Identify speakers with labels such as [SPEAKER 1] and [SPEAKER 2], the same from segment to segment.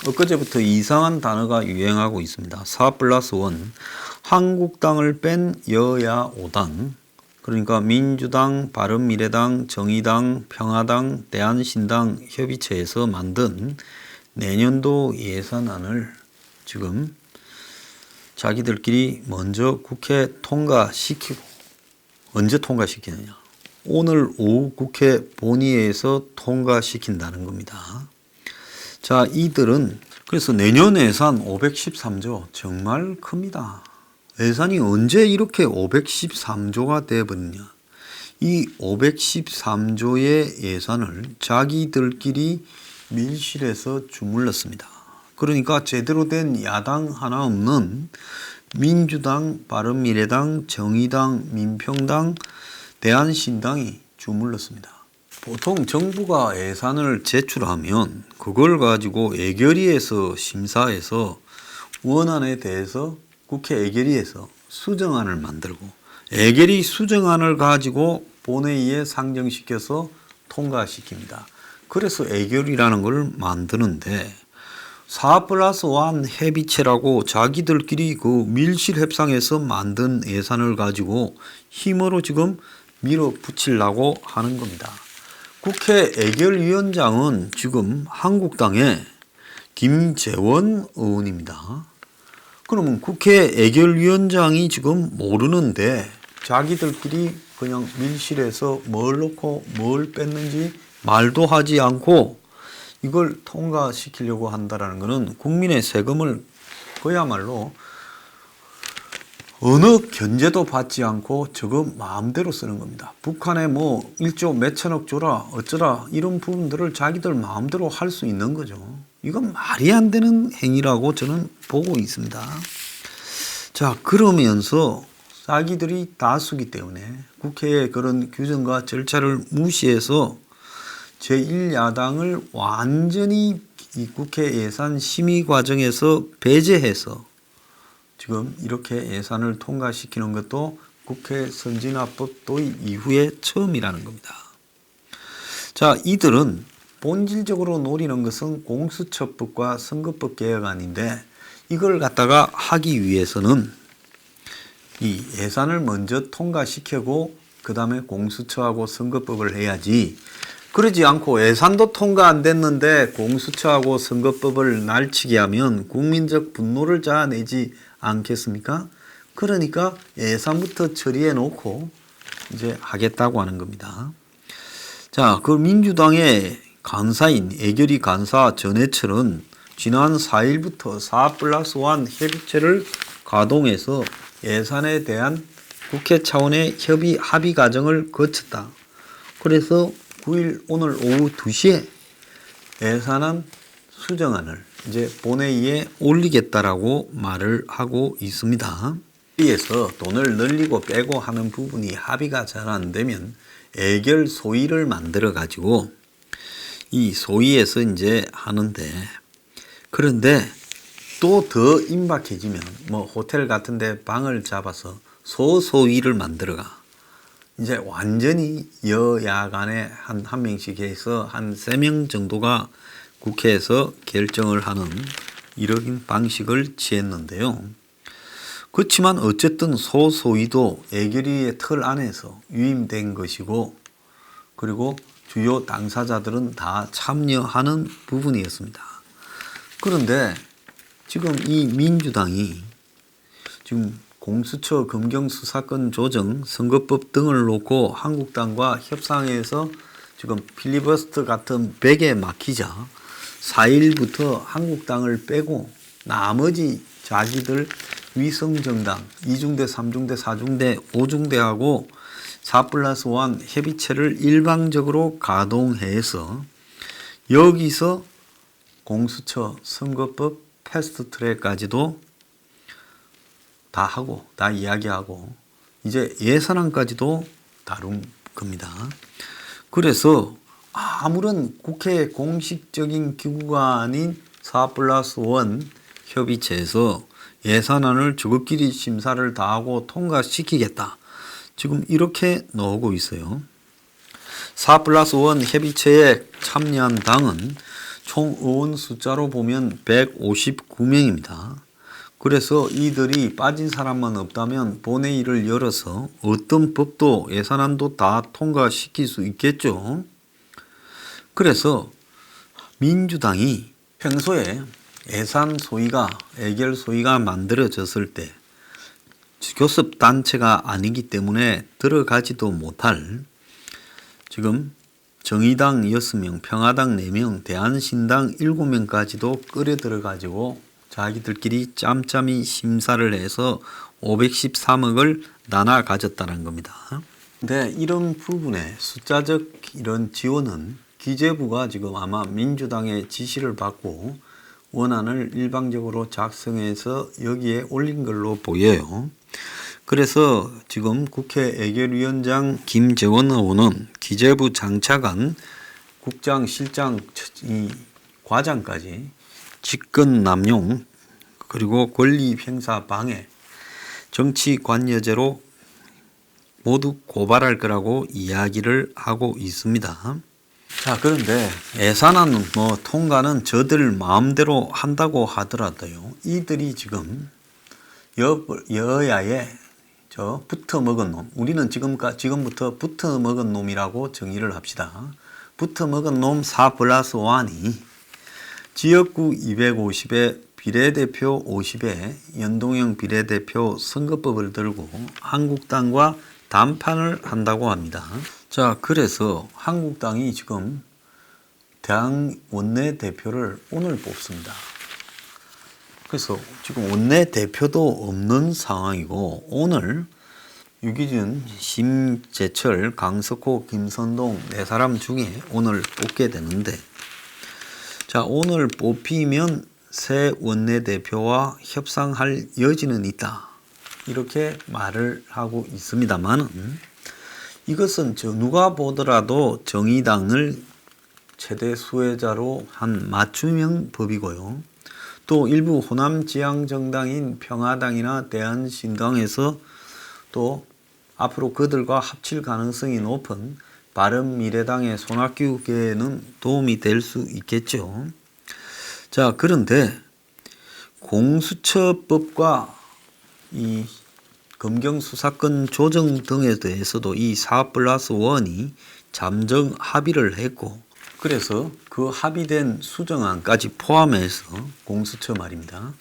[SPEAKER 1] 엊그제부터 이상한 단어가 유행하고 있습니다. 4+1. 한국당을 뺀 여야 5당, 그러니까 민주당, 바른미래당, 정의당, 평화당, 대한신당 협의체에서 만든 내년도 예산안을 지금 자기들끼리 먼저 국회 통과시키고, 언제 통과시키느냐? 오늘 오후 국회 본회의에서 통과시킨다는 겁니다. 자, 이들은 그래서 내년 예산 513조 정말 큽니다. 예산이 언제 이렇게 513조가 되어버리냐. 이 513조의 예산을 자기들끼리 밀실에서 주물렀습니다. 그러니까 제대로 된 야당 하나 없는 민주당, 바른미래당, 정의당, 민평당, 대한신당이 주물렀습니다. 보통 정부가 예산을 제출하면 그걸 가지고 예결위에서 심사해서 원안에 대해서 국회 예결위에서 수정안을 만들고, 예결위 수정안을 가지고 본회의에 상정시켜서 통과시킵니다. 그래서 예결위라는 걸 만드는데 4+1 협의체라고 자기들끼리 그 밀실 협상에서 만든 예산을 가지고 힘으로 지금 밀어붙이려고 하는 겁니다. 국회 예결위원장은 지금 한국당의 김재원 의원입니다. 그러면 국회 예결위원장이 지금 모르는데 자기들끼리 그냥 밀실에서 뭘 넣고 뭘 뺐는지 말도 하지 않고 이걸 통과시키려고 한다는 것은 국민의 세금을 그야말로 어느 견제도 받지 않고 저거 마음대로 쓰는 겁니다. 북한에 뭐 1조 몇천억 줘라 어쩌라 이런 부분들을 자기들 마음대로 할 수 있는 거죠. 이건 말이 안 되는 행위라고 저는 보고 있습니다. 자, 그러면서 자기들이 다수기 때문에 국회의 그런 규정과 절차를 무시해서 제1야당을 완전히 이 국회 예산 심의 과정에서 배제해서 지금 이렇게 예산을 통과시키는 것도 국회 선진화법 도입 이후에 처음이라는 겁니다. 자, 이들은 본질적으로 노리는 것은 공수처법과 선거법 개혁안인데 이걸 갖다가 하기 위해서는 이 예산을 먼저 통과시키고 그 다음에 공수처하고 선거법을 해야지, 그러지 않고 예산도 통과 안 됐는데 공수처하고 선거법을 날치게 하면 국민적 분노를 자아내지 않겠습니까? 그러니까 예산부터 처리해 놓고 이제 하겠다고 하는 겁니다. 자, 그 민주당의 간사인 예결위 간사 전해철은 지난 4일부터 4+1 협의체를 가동해서 예산에 대한 국회 차원의 합의 과정을 거쳤다. 그래서 9일 오늘 오후 2시에 예산안 수정안을 이제 본회의에 올리겠다라고 말을 하고 있습니다. 여기에서 돈을 늘리고 빼고 하는 부분이 합의가 잘 안 되면 예결 소위를 만들어 가지고 이 소위에서 이제 하는데, 그런데 또 더 임박해지면 뭐 호텔 같은데 방을 잡아서 소소위를 만들어가 이제 완전히 여야 간에 한 명씩 해서 한 3명 정도가 국회에서 결정을 하는 이런 방식을 취했는데요. 그렇지만 어쨌든 소소위도 예결위의 틀 안에서 유임된 것이고, 그리고 주요 당사자들은 다 참여하는 부분이었습니다. 그런데 지금 이 민주당이 지금 공수처 검경수사권 조정, 선거법 등을 놓고 한국당과 협상해서 지금 필리버스터 같은 벽에 막히자 4일부터 한국당을 빼고 나머지 자기들 위성정당 2중대, 3중대, 4중대, 5중대하고 4+1 협의체를 일방적으로 가동해서 여기서 공수처, 선거법, 패스트트랙까지도 다 하고 다 이야기하고 이제 예산안까지도 다룬 겁니다. 그래서 아무런 국회 공식적인 기구가 아닌 4+1 협의체에서 예산안을 저것끼리 심사를 다 하고 통과시키겠다. 지금 이렇게 나오고 있어요. 4+1 협의체에 참여한 당은 총 의원 숫자로 보면 159명입니다. 그래서 이들이 빠진 사람만 없다면 본회의를 열어서 어떤 법도 예산안도 다 통과시킬 수 있겠죠. 그래서 민주당이 평소에 예산 소위가 예결 소위가 만들어졌을 때 교섭단체가 아니기 때문에 들어가지도 못할 지금 정의당 6명, 평화당 4명, 대한신당 7명까지도 끌어들여 가지고 자기들끼리 짬짬이 심사를 해서 513억을 나눠 가졌다는 겁니다. 근데 이런 부분에 숫자적 이런 지원은 기재부가 지금 아마 민주당의 지시를 받고 원안을 일방적으로 작성해서 여기에 올린 걸로 보여요. 그래서 지금 국회 예결위원장 김재원 의원은 기재부 장차관, 국장, 실장, 이 과장까지 직권 남용 그리고 권리 행사 방해, 정치 관여죄로 모두 고발할 거라고 이야기를 하고 있습니다. 자, 그런데 예산안 통과는 저들 마음대로 한다고 하더라도요. 이들이 지금 여야의 붙어먹은 놈, 우리는 지금부터 붙어먹은 놈이라고 정의를 합시다. 붙어먹은 놈 4+1이 지역구 250에 비례대표 50에 연동형 비례대표 선거법을 들고 한국당과 담판을 한다고 합니다. 자, 그래서 한국당이 지금 당 원내대표를 오늘 뽑습니다. 그래서 지금 원내대표도 없는 상황이고 오늘 유기준, 심재철, 강석호, 김선동 4사람 중에 오늘 뽑게 되는데 자, 오늘 뽑히면 새 원내대표와 협상할 여지는 있다. 이렇게 말을 하고 있습니다만 이것은 누가 보더라도 정의당을 최대 수혜자로 한 맞춤형 법이고요. 또 일부 호남 지향 정당인 평화당이나 대한신당에서 또 앞으로 그들과 합칠 가능성이 높은 바른미래당의 손학규계에는 도움이 될 수 있겠죠. 자, 그런데 공수처법과 이 검경수사권 조정 등에 대해서도 이 4+1이 잠정 합의를 했고 그래서 그 합의된 수정안까지 포함해서 공수처 말입니다.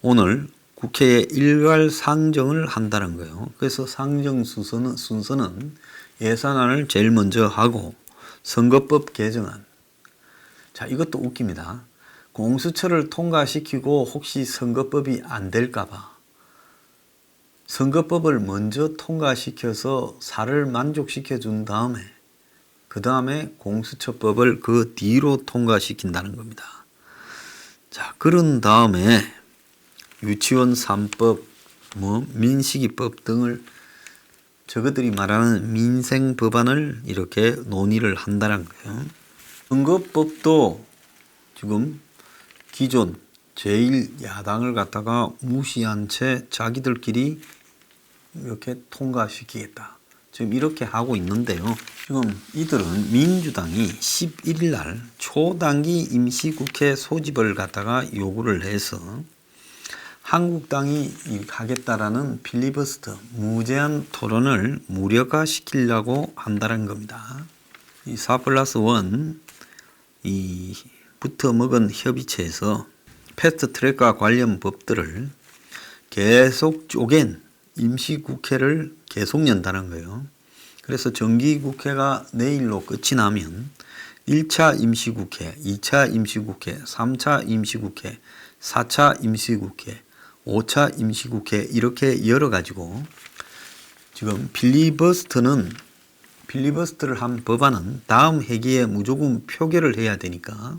[SPEAKER 1] 오늘 국회에 일괄 상정을 한다는 거예요. 그래서 상정 순서는 예산안을 제일 먼저 하고 선거법 개정안. 자, 이것도 웃깁니다. 공수처를 통과시키고 혹시 선거법이 안 될까 봐 선거법을 먼저 통과시켜서 사를 만족시켜 준 다음에 그 다음에 공수처법을 그 뒤로 통과시킨다는 겁니다. 자, 그런 다음에 유치원 3법, 민식이법 등을 저것들이 말하는 민생 법안을 이렇게 논의를 한다는 거예요. 선거법도 지금 기존 제1야당을 갖다가 무시한 채 자기들끼리 이렇게 통과시키겠다. 지금 이렇게 하고 있는데요. 지금 이들은 민주당이 11일 날 초단기 임시국회 소집을 갖다가 요구를 해서 한국당이 하겠다라는 필리버스터 무제한 토론을 무력화시키려고 한다는 겁니다. 이 4+1 이 붙어먹은 협의체에서 패스트트랙과 관련 법들을 계속 쪼갠 임시국회를 계속 연다는 거예요. 그래서 정기국회가 내일로 끝이 나면 1차 임시국회, 2차 임시국회, 3차 임시국회, 4차 임시국회, 5차 임시국회 이렇게 열어가지고 지금 필리버스터를 한 법안은 다음 회기에 무조건 표결을 해야 되니까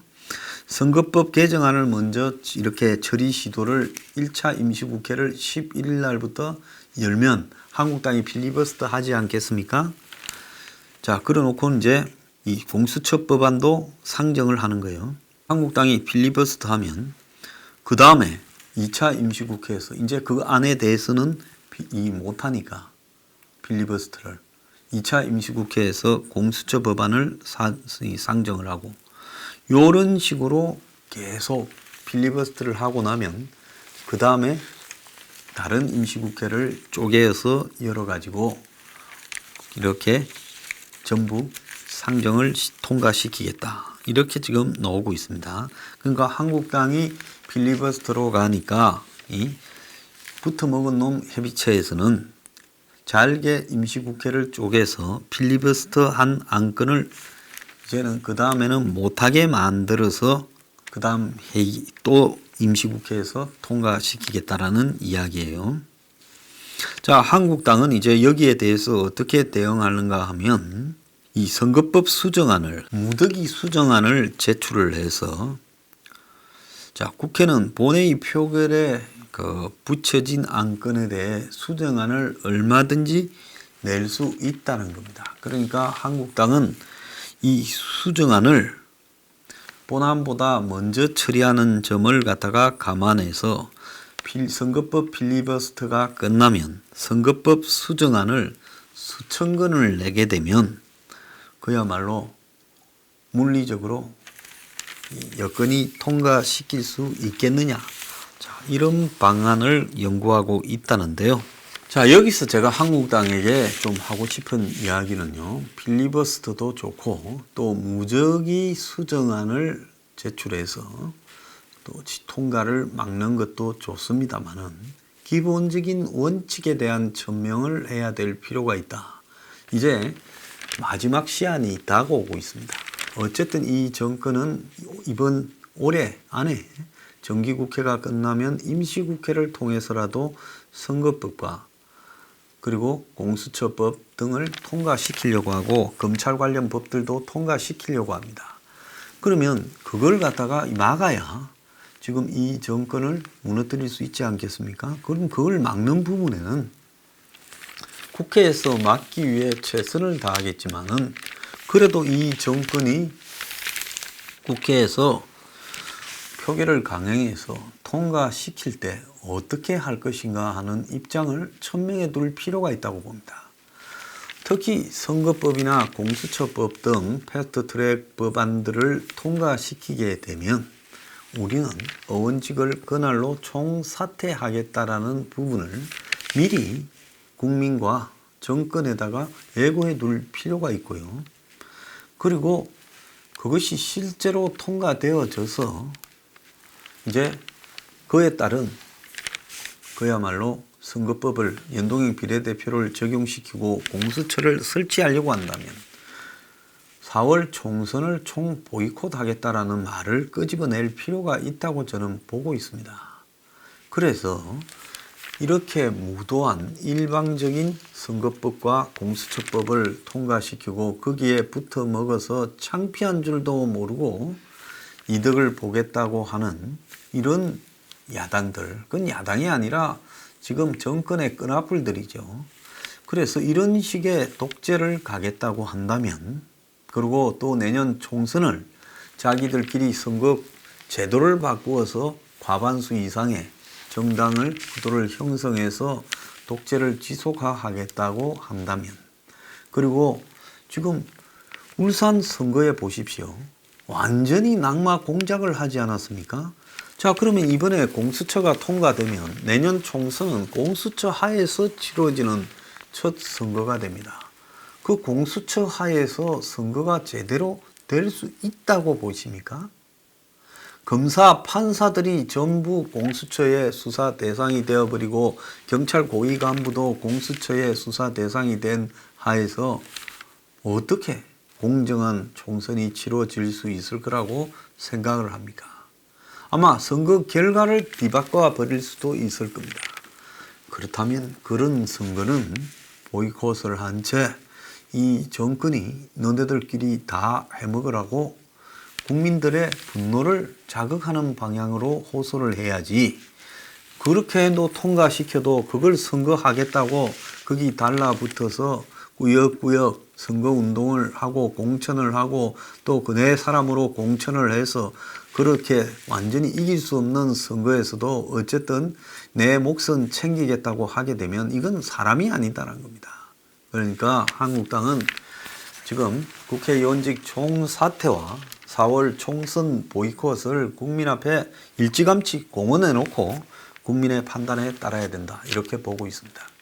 [SPEAKER 1] 선거법 개정안을 먼저 이렇게 처리 시도를 1차 임시국회를 11일 날부터 열면 한국당이 필리버스터 하지 않겠습니까? 자, 그래놓고 이제 이 공수처 법안도 상정을 하는 거예요. 한국당이 필리버스터 하면 그 다음에 2차 임시국회에서 이제 그 안에 대해서는 못하니까 필리버스터를 2차 임시국회에서 공수처 법안을 상정을 하고 요런 식으로 계속 필리버스터를 하고 나면 그 다음에 다른 임시국회를 쪼개서 열어가지고 이렇게 전부 상정을 통과시키겠다. 이렇게 지금 나오고 있습니다. 그러니까 한국당이 필리버스터로 가니까 이 붙어먹은 놈 협의체에서는 잘게 임시국회를 쪼개서 필리버스터 한 안건을 이제는 그 다음에는 못하게 만들어서 그 다음 회의 또 임시국회에서 통과시키겠다라는 이야기예요. 자, 한국당은 이제 여기에 대해서 어떻게 대응하는가 하면 이 선거법 수정안을 무더기 수정안을 제출을 해서 자, 국회는 본회의 표결에 붙여진 안건에 대해 수정안을 얼마든지 낼 수 있다는 겁니다. 그러니까 한국당은 이 수정안을 본안보다 먼저 처리하는 점을 갖다가 감안해서 선거법 필리버스터가 끝나면 선거법 수정안을 수천 건을 내게 되면 그야말로 물리적으로 여건이 통과시킬 수 있겠느냐. 자, 이런 방안을 연구하고 있다는데요. 자, 여기서 제가 한국당에게 좀 하고 싶은 이야기는요. 필리버스터도 좋고 또 무적의 수정안을 제출해서 또 통과를 막는 것도 좋습니다만은 기본적인 원칙에 대한 천명을 해야 될 필요가 있다. 이제 마지막 시한이 다가오고 있습니다. 어쨌든 이 정권은 이번 올해 안에 정기국회가 끝나면 임시국회를 통해서라도 선거법과 그리고 공수처법 등을 통과시키려고 하고 검찰 관련 법들도 통과시키려고 합니다. 그러면 그걸 갖다가 막아야 지금 이 정권을 무너뜨릴 수 있지 않겠습니까? 그럼 그걸 막는 부분에는 국회에서 막기 위해 최선을 다하겠지만은 그래도 이 정권이 국회에서 표결을 강행해서 통과시킬 때 어떻게 할 것인가 하는 입장을 천명해 둘 필요가 있다고 봅니다. 특히 선거법이나 공수처법 등 패스트트랙 법안들을 통과시키게 되면 우리는 의원직을 그날로 총사퇴하겠다라는 부분을 미리 국민과 정권에다가 예고해 둘 필요가 있고요. 그리고 그것이 실제로 통과되어져서 이제 그에 따른 그야말로 선거법을 연동형 비례대표를 적용시키고 공수처를 설치하려고 한다면 4월 총선을 총 보이콧하겠다라는 말을 끄집어낼 필요가 있다고 저는 보고 있습니다. 그래서 이렇게 무도한 일방적인 선거법과 공수처법을 통과시키고 거기에 붙어 먹어서 창피한 줄도 모르고 이득을 보겠다고 하는 이런 야당들, 그건 야당이 아니라 지금 정권의 끈앞을들이죠. 그래서 이런 식의 독재를 가겠다고 한다면 그리고 또 내년 총선을 자기들끼리 선거 제도를 바꾸어서 과반수 이상의 정당을 구도를 형성해서 독재를 지속하겠다고 한다면 그리고 지금 울산 선거에 보십시오. 완전히 낙마 공작을 하지 않았습니까? 자, 그러면 이번에 공수처가 통과되면 내년 총선은 공수처 하에서 치러지는 첫 선거가 됩니다. 그 공수처 하에서 선거가 제대로 될 수 있다고 보십니까? 검사, 판사들이 전부 공수처의 수사 대상이 되어버리고 경찰 고위 간부도 공수처의 수사 대상이 된 하에서 어떻게 공정한 총선이 치러질 수 있을 거라고 생각을 합니까? 아마 선거 결과를 뒤바꿔 버릴 수도 있을 겁니다. 그렇다면 그런 선거는 보이콧을 한 채 이 정권이 너네들끼리 다 해먹으라고 국민들의 분노를 자극하는 방향으로 호소를 해야지 그렇게 해도 통과시켜도 그걸 선거하겠다고 거기 달라붙어서 꾸역꾸역 선거운동을 하고 공천을 하고 또 그 네 사람으로 공천을 해서 그렇게 완전히 이길 수 없는 선거에서도 어쨌든 내 몫은 챙기겠다고 하게 되면 이건 사람이 아니다라는 겁니다. 그러니까 한국당은 지금 국회의원직 총사퇴와 4월 총선 보이콧을 국민 앞에 일찌감치 공언해 놓고 국민의 판단에 따라야 된다. 이렇게 보고 있습니다.